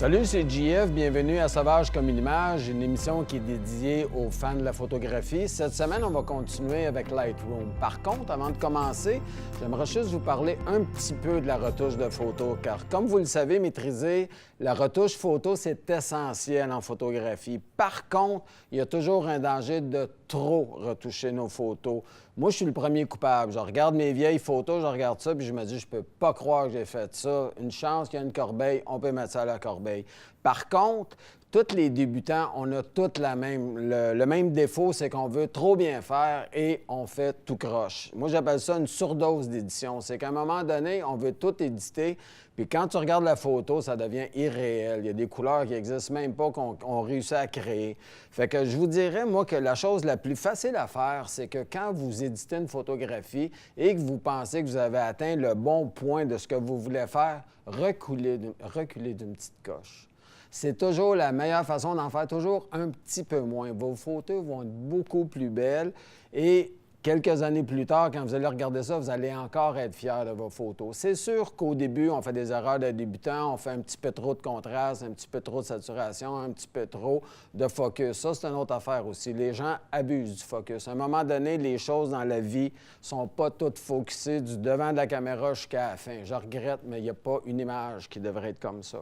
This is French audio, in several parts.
Salut, c'est JF. Bienvenue à Sauvage comme une image, une émission qui est dédiée aux fans de la photographie. Cette semaine, on va continuer avec Lightroom. Par contre, avant de commencer, j'aimerais juste vous parler un petit peu de la retouche de photo, car comme vous le savez, maîtriser la retouche photo, c'est essentiel en photographie. Par contre, il y a toujours un danger de trop retoucher nos photos. Moi, je suis le premier coupable. Je regarde mes vieilles photos, je regarde ça, puis je me dis, je peux pas croire que j'ai fait ça. Une chance qu'il y a une corbeille, on peut mettre ça à la corbeille. Par contre, tous les débutants, on a tous le même défaut, c'est qu'on veut trop bien faire et on fait tout croche. Moi, j'appelle ça une surdose d'édition. C'est qu'à un moment donné, on veut tout éditer, puis quand tu regardes la photo, ça devient irréel. Il y a des couleurs qui n'existent même pas qu'on réussit à créer. Fait que je vous dirais, moi, que la chose la plus facile à faire, c'est que quand vous éditez une photographie et que vous pensez que vous avez atteint le bon point de ce que vous voulez faire, reculez d'une petite coche. C'est toujours la meilleure façon d'en faire toujours un petit peu moins. Vos photos vont être beaucoup plus belles et quelques années plus tard, quand vous allez regarder ça, vous allez encore être fiers de vos photos. C'est sûr qu'au début, on fait des erreurs de débutants, on fait un petit peu trop de contraste, un petit peu trop de saturation, un petit peu trop de focus. Ça, c'est une autre affaire aussi. Les gens abusent du focus. À un moment donné, les choses dans la vie sont pas toutes focusées du devant de la caméra jusqu'à la fin. Je regrette, mais il n'y a pas une image qui devrait être comme ça.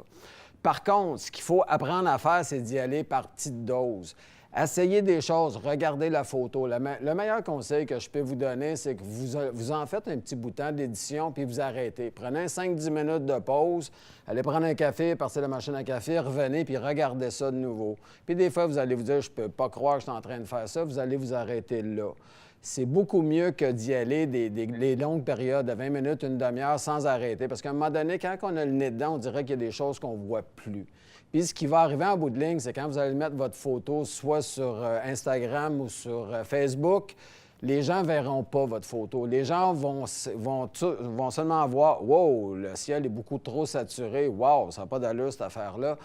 Par contre, ce qu'il faut apprendre à faire, c'est d'y aller par petites doses. Essayez des choses, regardez la photo. Le meilleur conseil que je peux vous donner, c'est que vous en faites un petit bout de temps d'édition, puis vous arrêtez. Prenez 5-10 minutes de pause, allez prendre un café, partez la machine à café, revenez, puis regardez ça de nouveau. Puis des fois, vous allez vous dire, je peux pas croire que je suis en train de faire ça, vous allez vous arrêter là. C'est beaucoup mieux que d'y aller des longues périodes de 20 minutes, une demi-heure sans arrêter. Parce qu'à un moment donné, quand on a le nez dedans, on dirait qu'il y a des choses qu'on ne voit plus. Puis ce qui va arriver en bout de ligne, c'est quand vous allez mettre votre photo soit sur Instagram ou sur Facebook, les gens ne verront pas votre photo. Les gens vont seulement voir « Wow, le ciel est beaucoup trop saturé. Wow, ça n'a pas d'allure cette affaire-là. »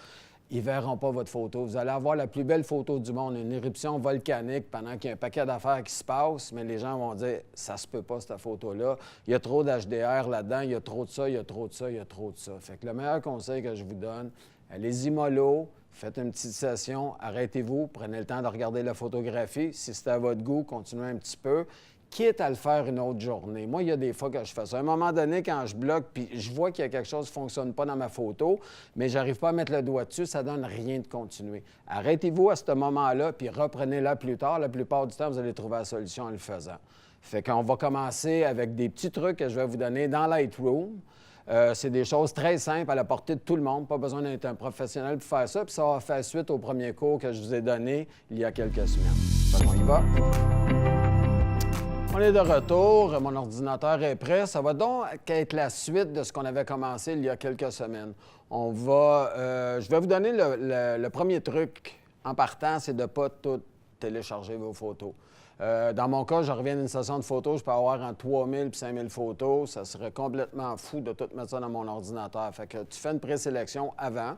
Ils ne verront pas votre photo. Vous allez avoir la plus belle photo du monde, une éruption volcanique pendant qu'il y a un paquet d'affaires qui se passent, mais les gens vont dire « ça se peut pas, cette photo-là. Il y a trop d'HDR là-dedans, il y a trop de ça, il y a trop de ça, il y a trop de ça. » Fait que le meilleur conseil que je vous donne, allez-y mollo, faites une petite session, arrêtez-vous, prenez le temps de regarder la photographie. Si c'est à votre goût, continuez un petit peu, quitte à le faire une autre journée. Moi, il y a des fois que je fais ça. À un moment donné, quand je bloque, puis je vois qu'il y a quelque chose qui ne fonctionne pas dans ma photo, mais je n'arrive pas à mettre le doigt dessus, ça ne donne rien de continuer. Arrêtez-vous à ce moment-là, puis reprenez-la plus tard. La plupart du temps, vous allez trouver la solution en le faisant. Fait qu'on va commencer avec des petits trucs que je vais vous donner dans Lightroom. C'est des choses très simples à la portée de tout le monde. Pas besoin d'être un professionnel pour faire ça. Puis ça va faire suite au premier cours que je vous ai donné il y a quelques semaines. Fait qu'on y va. On est de retour. Mon ordinateur est prêt. Ça va donc être la suite de ce qu'on avait commencé il y a quelques semaines. Je vais vous donner le premier truc en partant, c'est de ne pas tout télécharger vos photos. Dans mon cas, je reviens d'une session de photos, je peux avoir entre 3000 et 5000 photos. Ça serait complètement fou de tout mettre ça dans mon ordinateur. Fait que tu fais une présélection avant.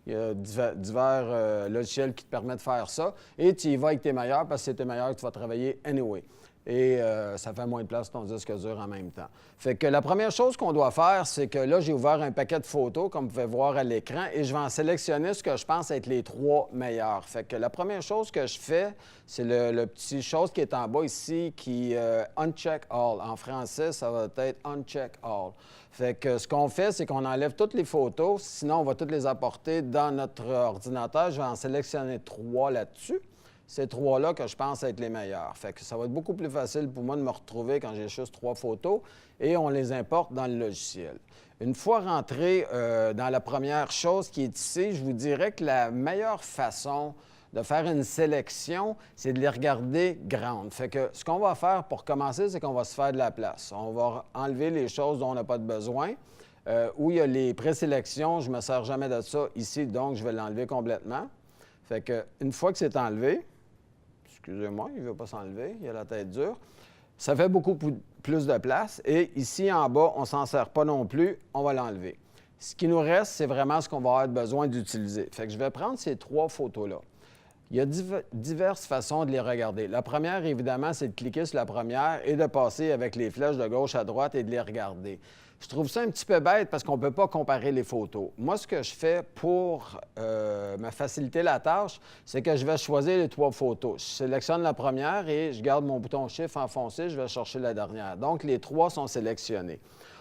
Il y a divers logiciels qui te permettent de faire ça. Et tu y vas avec tes meilleurs parce que c'est tes meilleurs que tu vas travailler anyway. Et ça fait moins de place sur ton disque dur en même temps. Fait que la première chose qu'on doit faire, c'est que là, j'ai ouvert un paquet de photos, comme vous pouvez voir à l'écran, et je vais en sélectionner ce que je pense être les 3 meilleurs. Fait que la première chose que je fais, c'est le petit chose qui est en bas ici, qui Uncheck All. En français, ça va être Uncheck All. Fait que ce qu'on fait, c'est qu'on enlève toutes les photos, sinon on va toutes les apporter dans notre ordinateur. Je vais en sélectionner 3 là-dessus. Ces 3-là que je pense être les meilleurs. Fait que ça va être beaucoup plus facile pour moi de me retrouver quand j'ai juste 3 photos et on les importe dans le logiciel. Une fois rentré dans la première chose qui est ici, je vous dirais que la meilleure façon de faire une sélection, c'est de les regarder grandes. Fait que ce qu'on va faire pour commencer, c'est qu'on va se faire de la place. On va enlever les choses dont on n'a pas de besoin. Où il y a les présélections, je ne me sers jamais de ça ici, donc je vais l'enlever complètement. Fait que une fois que c'est enlevé, excusez-moi, il ne veut pas s'enlever, il a la tête dure. Ça fait beaucoup plus de place. Et ici, en bas, on ne s'en sert pas non plus, on va l'enlever. Ce qui nous reste, c'est vraiment ce qu'on va avoir besoin d'utiliser. Fait que je vais prendre ces 3 photos-là. Il y a diverses façons de les regarder. La première, évidemment, c'est de cliquer sur la première et de passer avec les flèches de gauche à droite et de les regarder. Je trouve ça un petit peu bête parce qu'on ne peut pas comparer les photos. Moi, ce que je fais pour me faciliter la tâche, c'est que je vais choisir les 3 photos. Je sélectionne la première et je garde mon bouton chiffre enfoncé, je vais chercher la dernière. Donc, les 3 sont sélectionnés.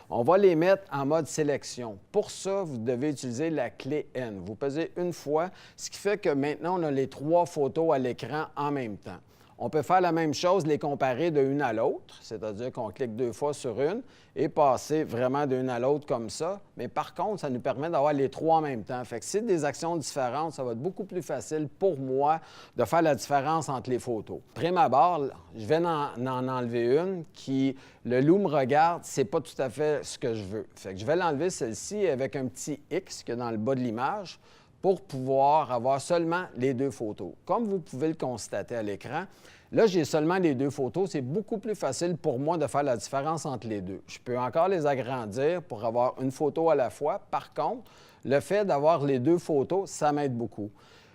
On va les mettre en mode sélection. Pour ça, vous devez utiliser la clé N. Vous pesez une fois, ce qui fait que maintenant, on a les 3 photos à l'écran en même temps. On peut faire la même chose, les comparer de une à l'autre, c'est-à-dire qu'on clique 2 fois sur une et passer vraiment d'une à l'autre comme ça. Mais par contre, ça nous permet d'avoir les 3 en même temps. Fait que si c'est des actions différentes, ça va être beaucoup plus facile pour moi de faire la différence entre les photos. Prime abord, je vais en enlever une qui, le loup me regarde, c'est pas tout à fait ce que je veux. Fait que je vais l'enlever celle-ci avec un petit X qui est dans le bas de l'image, pour pouvoir avoir seulement les 2 photos. Comme vous pouvez le constater à l'écran, là, j'ai seulement les 2 photos. C'est beaucoup plus facile pour moi de faire la différence entre les deux. Je peux encore les agrandir pour avoir une photo à la fois. Par contre, le fait d'avoir les 2 photos, ça m'aide beaucoup.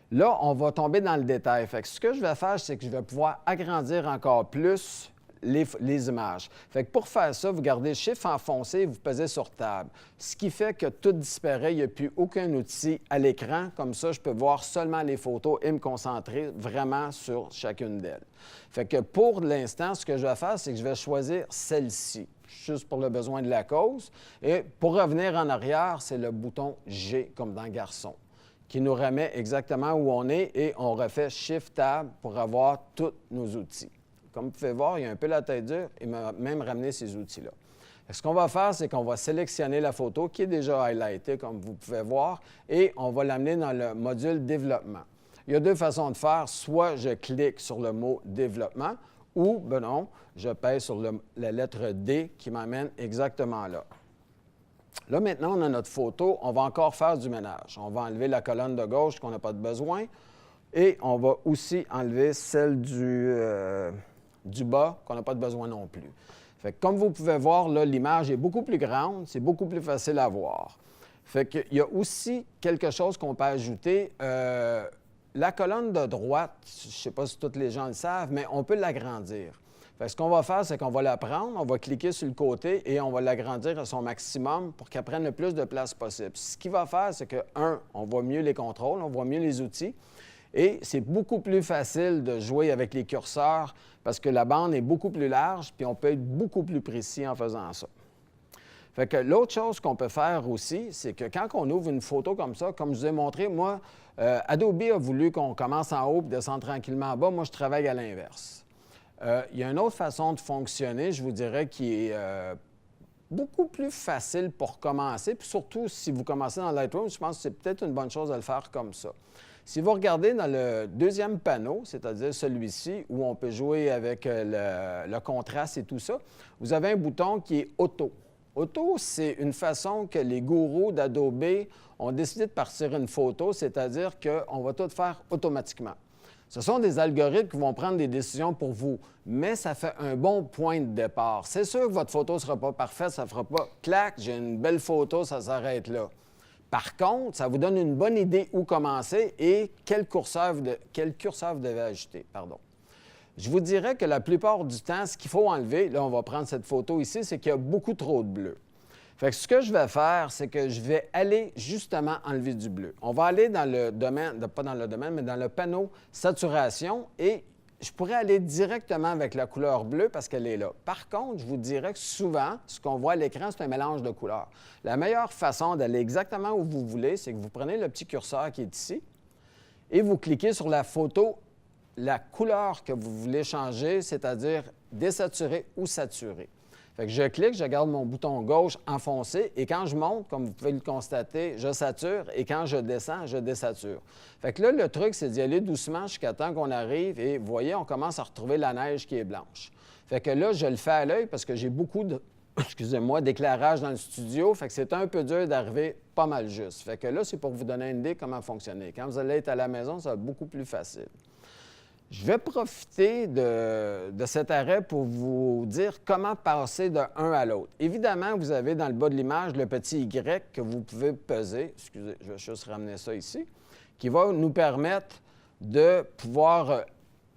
Là, on va tomber dans le détail. Fait que ce que je vais faire, c'est que je vais pouvoir agrandir encore plus les images. Fait que pour faire ça, vous gardez le chiffre enfoncé et vous pesez sur table. Ce qui fait que tout disparaît, il n'y a plus aucun outil à l'écran. Comme ça, je peux voir seulement les photos et me concentrer vraiment sur chacune d'elles. Fait que pour l'instant, ce que je vais faire, c'est que je vais choisir celle-ci, juste pour le besoin de la cause. Et pour revenir en arrière, c'est le bouton G, comme dans Garçon, qui nous remet exactement où on est et on refait Shift-Tab pour avoir tous nos outils. Comme vous pouvez voir, il y a un peu la tête dure et m'a même ramené ces outils-là. Ce qu'on va faire, c'est qu'on va sélectionner la photo qui est déjà highlightée, comme vous pouvez voir, et on va l'amener dans le module Développement. Il y a 2 façons de faire. Soit je clique sur le mot Développement ou, ben non, je pèse sur la lettre D qui m'amène exactement là. Là, maintenant, on a notre photo. On va encore faire du ménage. On va enlever la colonne de gauche qu'on n'a pas de besoin et on va aussi enlever celle du bas, qu'on n'a pas de besoin non plus. Fait que comme vous pouvez voir, là, l'image est beaucoup plus grande, c'est beaucoup plus facile à voir. Fait qu'il y a aussi quelque chose qu'on peut ajouter. La colonne de droite, je ne sais pas si tous les gens le savent, mais on peut l'agrandir. Fait que ce qu'on va faire, c'est qu'on va la prendre, on va cliquer sur le côté et on va l'agrandir à son maximum pour qu'elle prenne le plus de place possible. Ce qu'il va faire, c'est que, on voit mieux les contrôles, on voit mieux les outils. Et c'est beaucoup plus facile de jouer avec les curseurs parce que la bande est beaucoup plus large puis on peut être beaucoup plus précis en faisant ça. Fait que l'autre chose qu'on peut faire aussi, c'est que quand on ouvre une photo comme ça, comme je vous ai montré, moi, Adobe a voulu qu'on commence en haut et descende tranquillement en bas. Moi, je travaille à l'inverse. Il y a une autre façon de fonctionner, je vous dirais, qui est beaucoup plus facile pour commencer. Puis surtout, si vous commencez dans Lightroom, je pense que c'est peut-être une bonne chose de le faire comme ça. Si vous regardez dans le deuxième panneau, c'est-à-dire celui-ci, où on peut jouer avec le contraste et tout ça, vous avez un bouton qui est Auto. Auto, c'est une façon que les gourous d'Adobe ont décidé de partir une photo, c'est-à-dire qu'on va tout faire automatiquement. Ce sont des algorithmes qui vont prendre des décisions pour vous, mais ça fait un bon point de départ. C'est sûr que votre photo ne sera pas parfaite, ça ne fera pas « clac, j'ai une belle photo, ça s'arrête là ». Par contre, ça vous donne une bonne idée où commencer et quel curseur vous devez ajouter. Je vous dirais que la plupart du temps, ce qu'il faut enlever, là on va prendre cette photo ici, c'est qu'il y a beaucoup trop de bleu. Fait que ce que je vais faire, c'est que je vais aller justement enlever du bleu. On va aller dans le domaine, pas dans le domaine, mais dans le panneau saturation et je pourrais aller directement avec la couleur bleue parce qu'elle est là. Par contre, je vous dirais que souvent, ce qu'on voit à l'écran, c'est un mélange de couleurs. La meilleure façon d'aller exactement où vous voulez, c'est que vous prenez le petit curseur qui est ici et vous cliquez sur la photo, la couleur que vous voulez changer, c'est-à-dire désaturer ou saturer. Fait que je clique, je garde mon bouton gauche enfoncé et quand je monte, comme vous pouvez le constater, je sature et quand je descends, je désature. Fait que là, le truc, c'est d'y aller doucement jusqu'à temps qu'on arrive et vous voyez, on commence à retrouver la neige qui est blanche. Fait que là, je le fais à l'œil parce que j'ai beaucoup de, excusez-moi, d'éclairage dans le studio, fait que c'est un peu dur d'arriver pas mal juste. Fait que là, c'est pour vous donner une idée comment fonctionner. Quand vous allez être à la maison, ça va être beaucoup plus facile. Je vais profiter de cet arrêt pour vous dire comment passer de un à l'autre. Évidemment, vous avez dans le bas de l'image le petit Y que vous pouvez peser. Excusez, je vais juste ramener ça ici, qui va nous permettre de pouvoir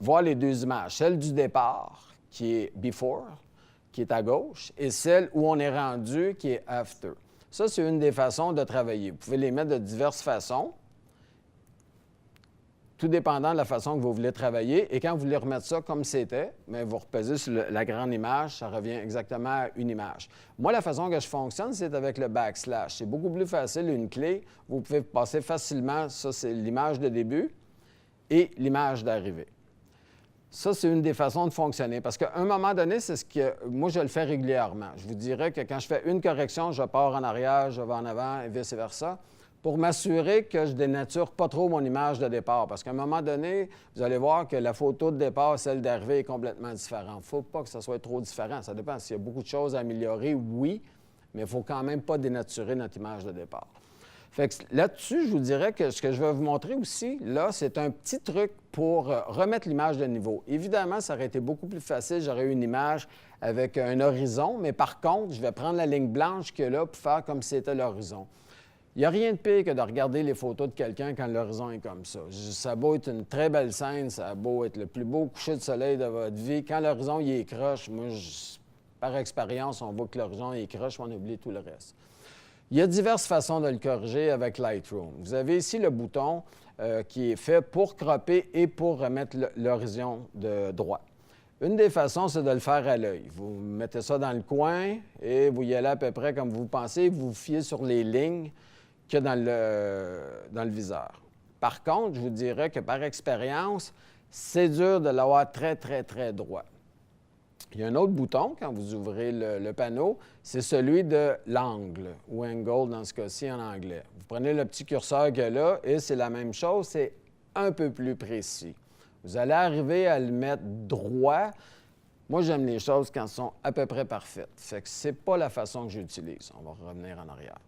voir les 2 images. Celle du départ, qui est Before, qui est à gauche, et celle où on est rendu, qui est after. Ça, c'est une des façons de travailler. Vous pouvez les mettre de diverses façons, tout dépendant de la façon que vous voulez travailler. Et quand vous voulez remettre ça comme c'était, bien, vous repesez sur la grande image, ça revient exactement à une image. Moi, la façon que je fonctionne, c'est avec le backslash. C'est beaucoup plus facile, une clé. Vous pouvez passer facilement, ça, c'est l'image de début et l'image d'arrivée. Ça, c'est une des façons de fonctionner. Parce qu'à un moment donné, c'est ce que moi, je le fais régulièrement. Je vous dirais que quand je fais une correction, je pars en arrière, je vais en avant et vice-versa, pour m'assurer que je dénature pas trop mon image de départ. Parce qu'à un moment donné, vous allez voir que la photo de départ, celle d'arrivée, est complètement différente. Il ne faut pas que ça soit trop différent. Ça dépend. S'il y a beaucoup de choses à améliorer, oui, mais il ne faut quand même pas dénaturer notre image de départ. Fait que là-dessus, je vous dirais que ce que je vais vous montrer aussi, là, c'est un petit truc pour remettre l'image de niveau. Évidemment, ça aurait été beaucoup plus facile. J'aurais eu une image avec un horizon, mais par contre, je vais prendre la ligne blanche qu'il y a là pour faire comme si c'était l'horizon. Il n'y a rien de pire que de regarder les photos de quelqu'un quand l'horizon est comme ça. Ça a beau être une très belle scène, ça a beau être le plus beau coucher de soleil de votre vie. Quand l'horizon il est croche, moi, par expérience, on voit que l'horizon est croche, on oublie tout le reste. Il y a diverses façons de le corriger avec Lightroom. Vous avez ici le bouton qui est fait pour cropper et pour remettre l'horizon de droit. Une des façons, c'est de le faire à l'œil. Vous mettez ça dans le coin et vous y allez à peu près comme vous pensez. Vous vous fiez sur les lignes qu'il y a dans le viseur. Par contre, je vous dirais que par expérience, c'est dur de l'avoir très, très, très droit. Il y a un autre bouton, quand vous ouvrez le panneau, c'est celui de l'angle, ou angle dans ce cas-ci en anglais. Vous prenez le petit curseur qu'il y a là et c'est la même chose, c'est un peu plus précis. Vous allez arriver à le mettre droit. Moi, j'aime les choses quand elles sont à peu près parfaites. Fait que c'est pas la façon que j'utilise. On va revenir en arrière.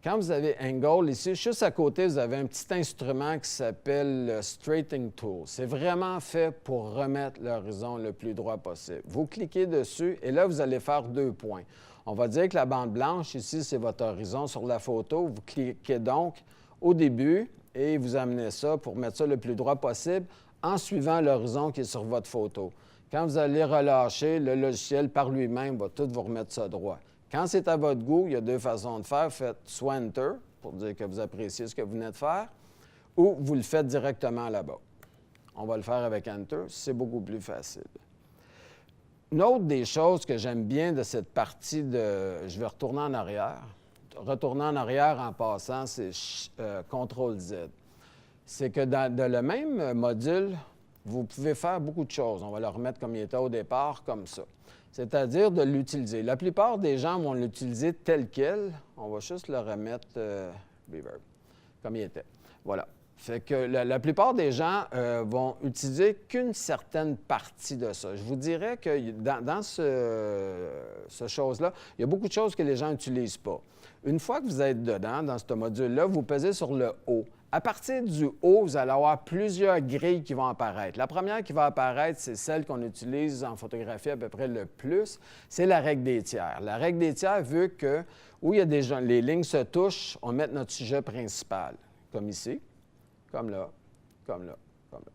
Quand vous avez Angle, ici, juste à côté, vous avez un petit instrument qui s'appelle le Straightening Tool. C'est vraiment fait pour remettre l'horizon le plus droit possible. Vous cliquez dessus et là, vous allez faire 2 points. On va dire que la bande blanche, ici, c'est votre horizon sur la photo. Vous cliquez donc au début et vous amenez ça pour mettre ça le plus droit possible en suivant l'horizon qui est sur votre photo. Quand vous allez relâcher, le logiciel par lui-même va tout vous remettre ça droit. Quand c'est à votre goût, il y a 2 façons de faire. Faites soit Enter, pour dire que vous appréciez ce que vous venez de faire, ou vous le faites directement là-bas. On va le faire avec Enter, c'est beaucoup plus facile. Une autre des choses que j'aime bien de cette partie de... Je vais retourner en arrière. Retourner en arrière en passant, c'est CTRL-Z. C'est que dans le même module, vous pouvez faire beaucoup de choses. On va le remettre comme il était au départ, comme ça. C'est-à-dire de l'utiliser. La plupart des gens vont l'utiliser tel quel. On va juste le remettre reverb, comme il était. Voilà. Fait que la plupart des gens vont utiliser qu'une certaine partie de ça. Je vous dirais que dans ce chose-là, il y a beaucoup de choses que les gens n'utilisent pas. Une fois que vous êtes dedans, dans ce module-là, vous pesez sur le haut. À partir du haut, vous allez avoir plusieurs grilles qui vont apparaître. La première qui va apparaître, c'est celle qu'on utilise en photographie à peu près le plus, c'est la règle des tiers. La règle des tiers veut que, où il y a les lignes se touchent, on met notre sujet principal, comme ici, comme là, comme là, comme là.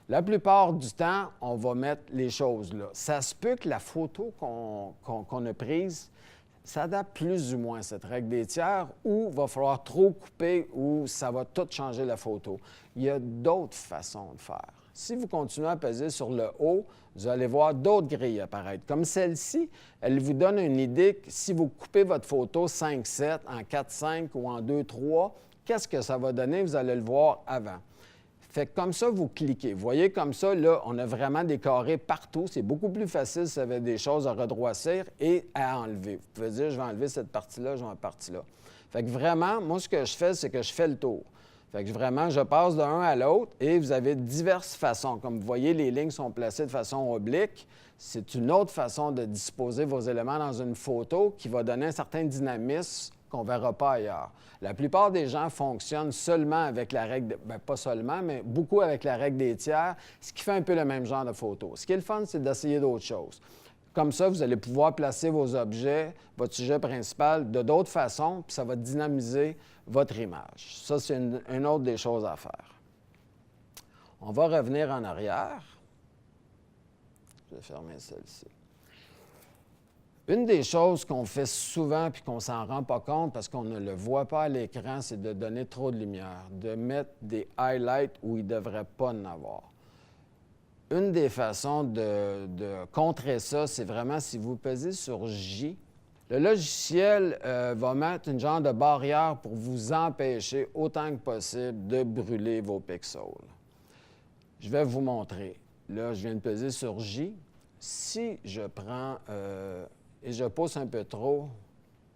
La plupart du temps, on va mettre les choses là. Ça se peut que la photo qu'on a prise s'adapte plus ou moins à cette règle des tiers ou va falloir trop couper ou ça va tout changer la photo. Il y a d'autres façons de faire. Si vous continuez à peser sur le haut, vous allez voir d'autres grilles apparaître. Comme celle-ci, elle vous donne une idée que si vous coupez votre photo 5-7 en 4-5 ou en 2-3, qu'est-ce que ça va donner? Vous allez le voir avant. Fait que comme ça, vous cliquez. Vous voyez, comme ça, là, on a vraiment des carrés partout. C'est beaucoup plus facile si vous avez des choses à redroissir et à enlever. Vous pouvez dire, je vais enlever cette partie-là, je vais enlever cette partie-là. Fait que vraiment, moi, ce que je fais, c'est que je fais le tour. Fait que vraiment, je passe d'un à l'autre et vous avez diverses façons. Comme vous voyez, les lignes sont placées de façon oblique. C'est une autre façon de disposer vos éléments dans une photo qui va donner un certain dynamisme qu'on ne verra pas ailleurs. La plupart des gens fonctionnent seulement avec la règle, bien pas seulement, mais beaucoup avec la règle des tiers, ce qui fait un peu le même genre de photo. Ce qui est le fun, c'est d'essayer d'autres choses. Comme ça, vous allez pouvoir placer vos objets, votre sujet principal, de d'autres façons, puis ça va dynamiser votre image. Ça, c'est une autre des choses à faire. On va revenir en arrière. Je vais fermer celle-ci. Une des choses qu'on fait souvent puis qu'on ne s'en rend pas compte parce qu'on ne le voit pas à l'écran, c'est de donner trop de lumière, de mettre des highlights où il ne devrait pas en avoir. Une des façons de contrer ça, c'est vraiment si vous pesez sur J, le logiciel va mettre une genre de barrière pour vous empêcher autant que possible de brûler vos pixels. Je vais vous montrer. Là, je viens de peser sur J. Si je prends et je pousse un peu trop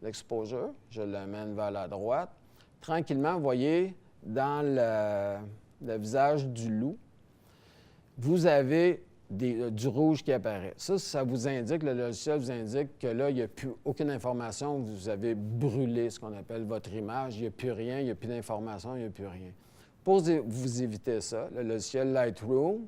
l'exposure, je l'amène vers la droite, tranquillement, vous voyez, dans le visage du loup, vous avez du rouge qui apparaît. Ça vous indique, le logiciel vous indique que là, il n'y a plus aucune information, vous avez brûlé ce qu'on appelle votre image, il n'y a plus rien, il n'y a plus d'information, il n'y a plus rien. Pour vous éviter ça, le logiciel Lightroom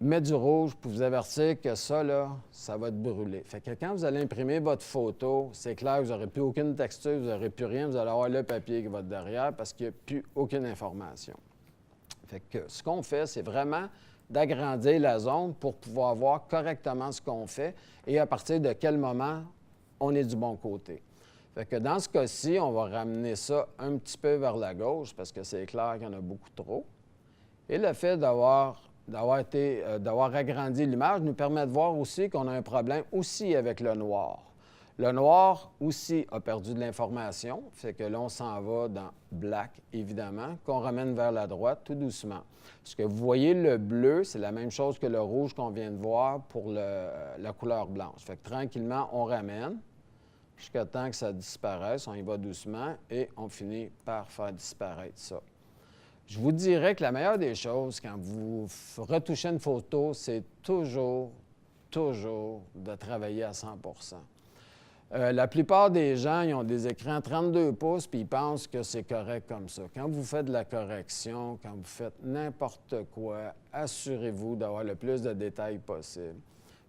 met du rouge pour vous avertir que ça, là, ça va être brûlé. Fait que quand vous allez imprimer votre photo, c'est clair que vous n'aurez plus aucune texture, vous n'aurez plus rien, vous allez avoir le papier qui va être derrière parce qu'il n'y a plus aucune information. Fait que ce qu'on fait, c'est vraiment d'agrandir la zone pour pouvoir voir correctement ce qu'on fait et à partir de quel moment on est du bon côté. Fait que dans ce cas-ci, on va ramener ça un petit peu vers la gauche parce que c'est clair qu'il y en a beaucoup trop. Et le fait d'avoir agrandi l'image nous permet de voir aussi qu'on a un problème aussi avec le noir. Le noir aussi a perdu de l'information, fait que là, on s'en va dans Black, évidemment, qu'on ramène vers la droite tout doucement. Ce que vous voyez, le bleu, c'est la même chose que le rouge qu'on vient de voir pour la couleur blanche. Fait que tranquillement, on ramène jusqu'à temps que ça disparaisse. On y va doucement et on finit par faire disparaître ça. Je vous dirais que la meilleure des choses, quand vous retouchez une photo, c'est toujours de travailler à 100 la plupart des gens, ils ont des écrans 32 pouces puis ils pensent que c'est correct comme ça. Quand vous faites de la correction, quand vous faites n'importe quoi, assurez-vous d'avoir le plus de détails possible.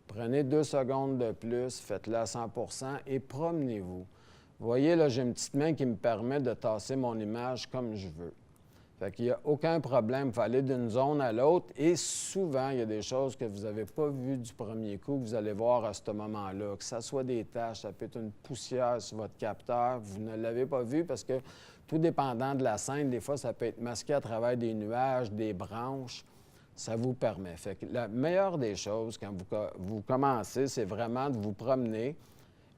Prenez 2 secondes de plus, faites-le à 100 et promenez-vous. Vous voyez, là, j'ai une petite main qui me permet de tasser mon image comme je veux. Fait qu'il n'y a aucun problème, il faut aller d'une zone à l'autre et souvent, il y a des choses que vous n'avez pas vues du premier coup que vous allez voir à ce moment-là, que ça soit des taches, ça peut être une poussière sur votre capteur, vous ne l'avez pas vu parce que tout dépendant de la scène, des fois, ça peut être masqué à travers des nuages, des branches, ça vous permet. Fait que la meilleure des choses quand vous commencez, c'est vraiment de vous promener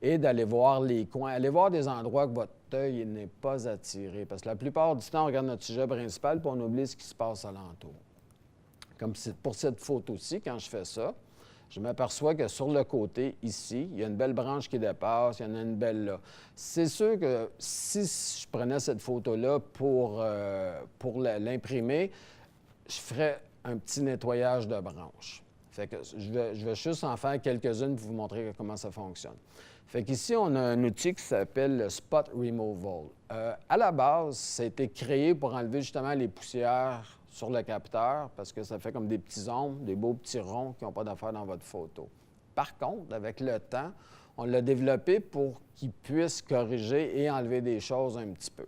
et d'aller voir les coins, aller voir des endroits que votre œil n'est pas attiré. Parce que la plupart du temps, on regarde notre sujet principal puis on oublie ce qui se passe alentour. Comme pour cette photo-ci, quand je fais ça, je m'aperçois que sur le côté, ici, il y a une belle branche qui dépasse, il y en a une belle là. C'est sûr que si je prenais cette photo-là pour l'imprimer, je ferais un petit nettoyage de branches. Fait que je vais juste en faire quelques-unes pour vous montrer comment ça fonctionne. Fait qu'ici, on a un outil qui s'appelle le Spot Removal. À la base, ça a été créé pour enlever justement les poussières sur le capteur parce que ça fait comme des petits ombres, des beaux petits ronds qui n'ont pas d'affaire dans votre photo. Par contre, avec le temps, on l'a développé pour qu'il puisse corriger et enlever des choses un petit peu.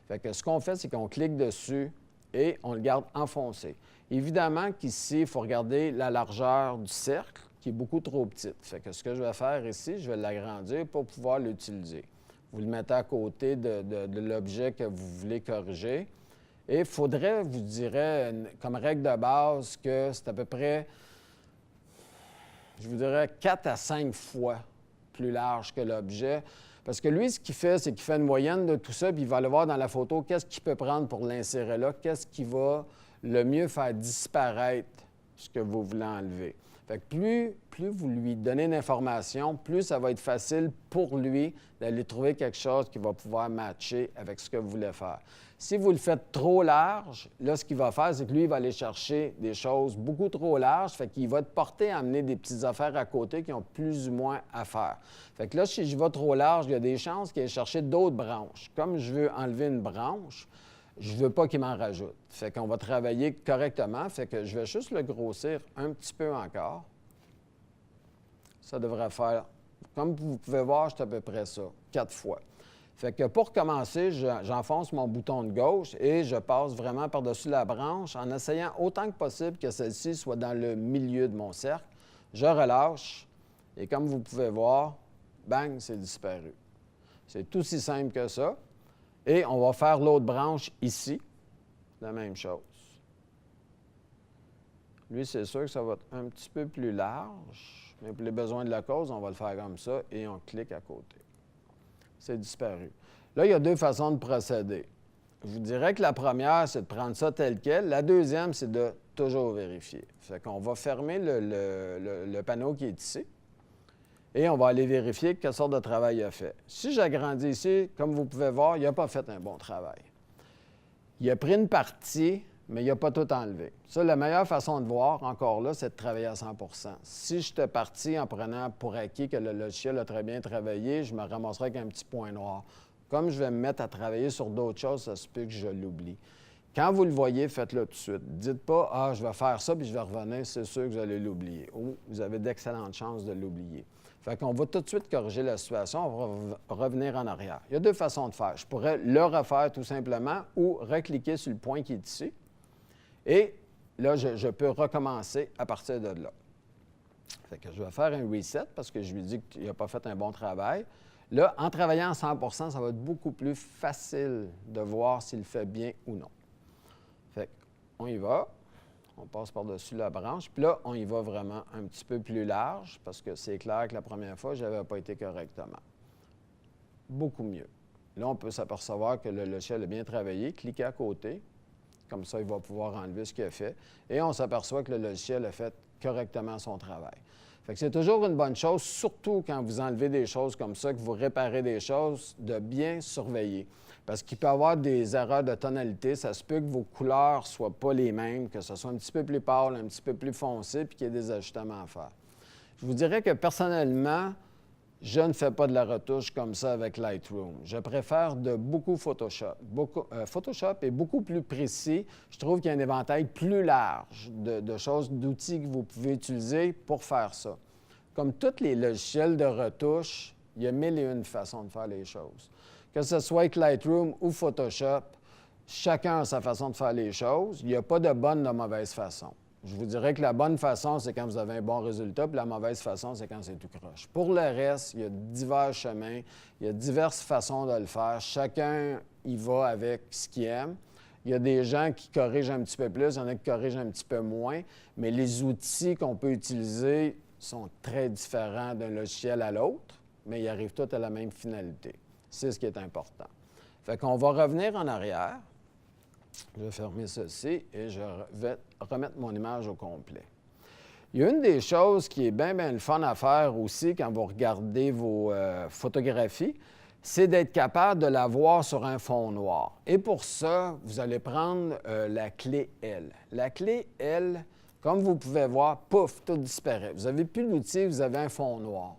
Fait que ce qu'on fait, c'est qu'on clique dessus et on le garde enfoncé. Évidemment qu'ici, il faut regarder la largeur du cercle, qui est beaucoup trop petite. Fait que ce que je vais faire ici, je vais l'agrandir pour pouvoir l'utiliser. Vous le mettez à côté de l'objet que vous voulez corriger. Et il faudrait, vous dirais, comme règle de base, que c'est à peu près, je vous dirais, 4 à 5 fois plus large que l'objet. Parce que lui, ce qu'il fait, c'est qu'il fait une moyenne de tout ça, puis il va aller voir dans la photo qu'est-ce qu'il peut prendre pour l'insérer là, qu'est-ce qui va le mieux faire disparaître ce que vous voulez enlever. Fait que plus vous lui donnez d'informations, plus ça va être facile pour lui d'aller trouver quelque chose qui va pouvoir matcher avec ce que vous voulez faire. Si vous le faites trop large, là, ce qu'il va faire, c'est que lui, il va aller chercher des choses beaucoup trop larges, fait qu'il va être porté à amener des petites affaires à côté qui ont plus ou moins à faire. Fait que là, si je vais trop large, il y a des chances qu'il aille chercher d'autres branches. Comme je veux enlever une branche, je ne veux pas qu'il m'en rajoute. Fait qu'on va travailler correctement. Fait que je vais juste le grossir un petit peu encore. Ça devrait faire, comme vous pouvez voir, c'est à peu près ça, 4 fois. Fait que pour commencer, j'enfonce mon bouton de gauche et je passe vraiment par-dessus la branche en essayant autant que possible que celle-ci soit dans le milieu de mon cercle. Je relâche Et comme vous pouvez voir, bang, c'est disparu. C'est aussi simple que ça. Et on va faire l'autre branche ici, la même chose. Lui, c'est sûr que ça va être un petit peu plus large, mais pour les besoins de la cause, on va le faire comme ça et on clique à côté. C'est disparu. Là, il y a deux façons de procéder. Je vous dirais que la première, c'est de prendre ça tel quel. La deuxième, c'est de toujours vérifier. Fait qu'on va fermer le panneau qui est ici et on va aller vérifier quelle sorte de travail il a fait. Si j'agrandis ici, comme vous pouvez voir, il n'a pas fait un bon travail. Il a pris une partie, mais il n'a pas tout enlevé. Ça, la meilleure façon de voir, encore là, c'est de travailler à 100 Si j'étais parti en prenant pour acquis que le logiciel a très bien travaillé, je me ramasserais avec un petit point noir. Comme je vais me mettre à travailler sur d'autres choses, ça se peut que je l'oublie. Quand vous le voyez, faites-le tout de suite. Dites pas « Ah, je vais faire ça, puis je vais revenir », c'est sûr que vous allez l'oublier. Ou vous avez d'excellentes chances de l'oublier. Fait qu'on va tout de suite corriger la situation, on va revenir en arrière. Il y a deux façons de faire. Je pourrais le refaire tout simplement ou recliquer sur le point qui est ici. Et là, je peux recommencer à partir de là. Fait que je vais faire un reset parce que je lui dis qu'il n'a pas fait un bon travail. Là, en travaillant à 100 ça va être beaucoup plus facile de voir s'il fait bien ou non. Fait qu'on y va. On passe par-dessus la branche. Puis là, on y va vraiment un petit peu plus large parce que c'est clair que la première fois, je n'avais pas été correctement. Beaucoup mieux. Là, on peut s'apercevoir que le logiciel a bien travaillé. Cliquez à côté. Comme ça, il va pouvoir enlever ce qu'il a fait. Et on s'aperçoit que le logiciel a fait correctement son travail. Fait que c'est toujours une bonne chose, surtout quand vous enlevez des choses comme ça, que vous réparez des choses, de bien surveiller. Parce qu'il peut y avoir des erreurs de tonalité. Ça se peut que vos couleurs ne soient pas les mêmes, que ce soit un petit peu plus pâle, un petit peu plus foncé, puis qu'il y ait des ajustements à faire. Je vous dirais que personnellement, je ne fais pas de la retouche comme ça avec Lightroom. Je préfère de beaucoup Photoshop. Photoshop est beaucoup plus précis. Je trouve qu'il y a un éventail plus large de choses, d'outils que vous pouvez utiliser pour faire ça. Comme tous les logiciels de retouche, il y a mille et une façons de faire les choses. Que ce soit avec Lightroom ou Photoshop, chacun a sa façon de faire les choses. Il n'y a pas de bonne ou de mauvaise façon. Je vous dirais que la bonne façon, c'est quand vous avez un bon résultat, puis la mauvaise façon, c'est quand c'est tout croche. Pour le reste, il y a divers chemins, il y a diverses façons de le faire. Chacun y va avec ce qu'il aime. Il y a des gens qui corrigent un petit peu plus, il y en a qui corrigent un petit peu moins, mais les outils qu'on peut utiliser sont très différents d'un logiciel à l'autre, mais ils arrivent tous à la même finalité. C'est ce qui est important. Fait qu'on va revenir en arrière. Je vais fermer ceci et je vais remettre mon image au complet. Il y a une des choses qui est bien le fun à faire aussi quand vous regardez vos photographies, c'est d'être capable de la voir sur un fond noir. Et pour ça, vous allez prendre la clé L. La clé L, comme vous pouvez voir, pouf, tout disparaît. Vous n'avez plus l'outil, vous avez un fond noir.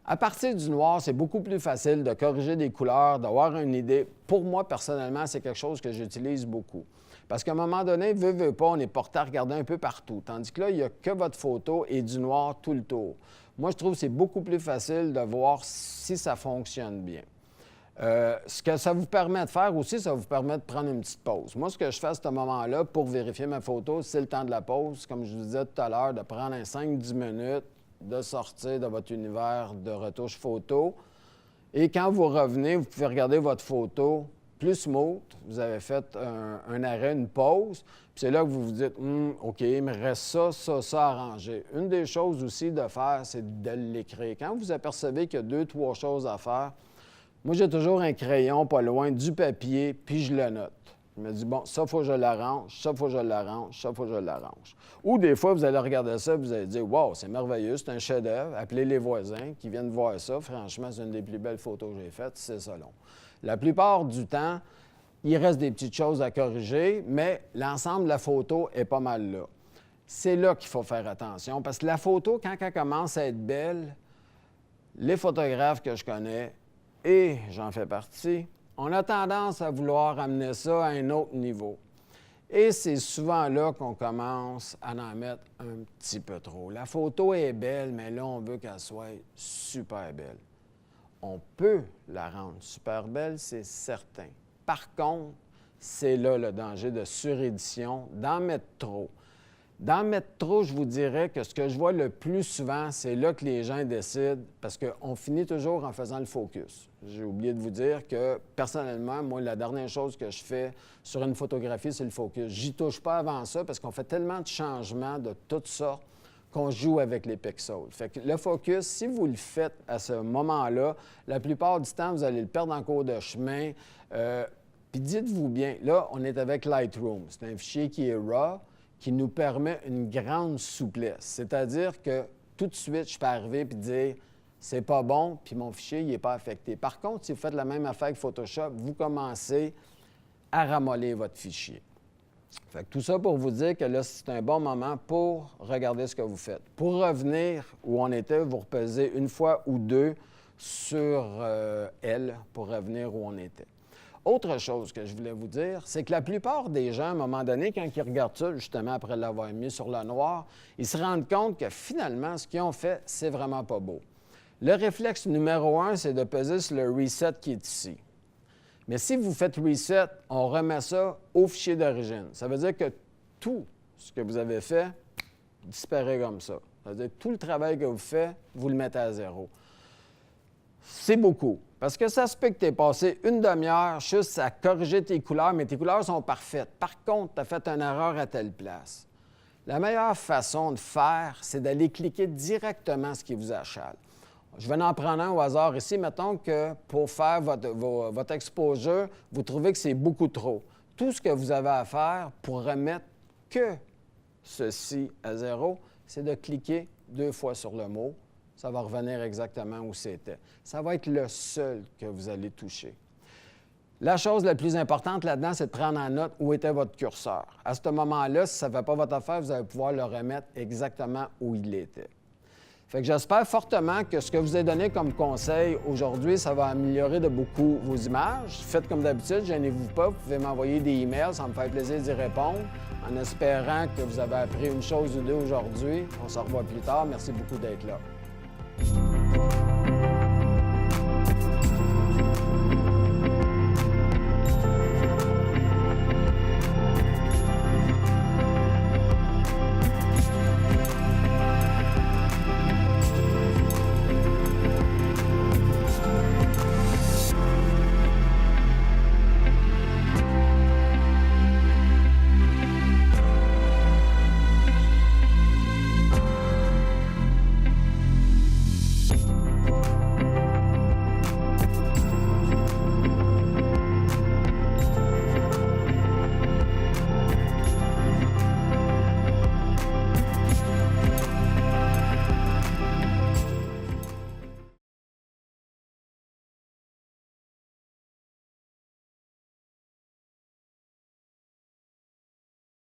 À partir du noir, c'est beaucoup plus facile de corriger des couleurs, d'avoir une idée. Pour moi, personnellement, c'est quelque chose que j'utilise beaucoup. Parce qu'à un moment donné, veut pas, on est porté à regarder un peu partout. Tandis que là, il n'y a que votre photo et du noir tout le tour. Moi, je trouve que c'est beaucoup plus facile de voir si ça fonctionne bien. Ce que ça vous permet de faire aussi, ça vous permet de prendre une petite pause. Moi, ce que je fais à ce moment-là pour vérifier ma photo, c'est le temps de la pause. Comme je vous disais tout à l'heure, de prendre un 5-10 minutes, de sortir de votre univers de retouche photo. Et quand vous revenez, vous pouvez regarder votre photo plus smooth. Vous avez fait un arrêt, une pause. Puis c'est là que vous vous dites « OK, il me reste ça à arranger ». Une des choses aussi de faire, c'est de l'écrire. Quand vous apercevez qu'il y a 2-3 choses à faire, moi, j'ai toujours un crayon pas loin, du papier, puis je le note. Je me dis, bon, ça, il faut que je l'arrange, ça, il faut que je l'arrange, ça, il faut que je l'arrange. Ou des fois, vous allez regarder ça, vous allez dire, wow, c'est merveilleux, c'est un chef-d'œuvre. Appelez les voisins qui viennent voir ça. Franchement, c'est une des plus belles photos que j'ai faites, c'est ça long. La plupart du temps, il reste des petites choses à corriger, mais l'ensemble de la photo est pas mal là. C'est là qu'il faut faire attention, parce que la photo, quand elle commence à être belle, les photographes que je connais, et j'en fais partie, on a tendance à vouloir amener ça à un autre niveau. Et c'est souvent là qu'on commence à en mettre un petit peu trop. La photo est belle, mais là, on veut qu'elle soit super belle. On peut la rendre super belle, c'est certain. Par contre, c'est là le danger de surédition, d'en mettre trop. D'en mettre trop, je vous dirais que ce que je vois le plus souvent, c'est là que les gens décident, parce qu'on finit toujours en faisant le focus. J'ai oublié de vous dire que, personnellement, moi, la dernière chose que je fais sur une photographie, c'est le focus. J'y touche pas avant ça, parce qu'on fait tellement de changements de toutes sortes qu'on joue avec les pixels. Fait que le focus, si vous le faites à ce moment-là, la plupart du temps, vous allez le perdre en cours de chemin. Puis dites-vous bien, là, on est avec Lightroom. C'est un fichier qui est RAW, qui nous permet une grande souplesse. C'est-à-dire que tout de suite, je peux arriver et dire « c'est pas bon », puis mon fichier n'est pas affecté. Par contre, si vous faites la même affaire que Photoshop, vous commencez à ramollir votre fichier. Fait que tout ça pour vous dire que là, c'est un bon moment pour regarder ce que vous faites. Pour revenir où on était, vous repesez une fois ou deux sur L pour revenir où on était. Autre chose que je voulais vous dire, c'est que la plupart des gens, à un moment donné, quand ils regardent ça, justement après l'avoir mis sur le noir, ils se rendent compte que finalement, ce qu'ils ont fait, c'est vraiment pas beau. Le réflexe numéro 1, c'est de peser sur le reset qui est ici. Mais si vous faites reset, on remet ça au fichier d'origine. Ça veut dire que tout ce que vous avez fait disparaît comme ça. Ça veut dire que tout le travail que vous faites, vous le mettez à zéro. C'est beaucoup. Parce que ça se peut que tu aies passé une demi-heure juste à corriger tes couleurs, mais tes couleurs sont parfaites. Par contre, tu as fait une erreur à telle place. La meilleure façon de faire, c'est d'aller cliquer directement ce qui vous achale. Je vais en prendre un au hasard ici. Mettons que pour faire votre exposure, vous trouvez que c'est beaucoup trop. Tout ce que vous avez à faire pour remettre que ceci à zéro, c'est de cliquer 2 fois sur le mot. Ça va revenir exactement où c'était. Ça va être le seul que vous allez toucher. La chose la plus importante là-dedans, c'est de prendre en note où était votre curseur. À ce moment-là, si ça ne fait pas votre affaire, vous allez pouvoir le remettre exactement où il était. Fait que j'espère fortement que ce que je vous ai donné comme conseil aujourd'hui, ça va améliorer de beaucoup vos images. Faites comme d'habitude, gênez-vous pas, vous pouvez m'envoyer des emails, ça me fait plaisir d'y répondre. En espérant que vous avez appris une chose ou deux aujourd'hui. On se revoit plus tard. Merci beaucoup d'être là.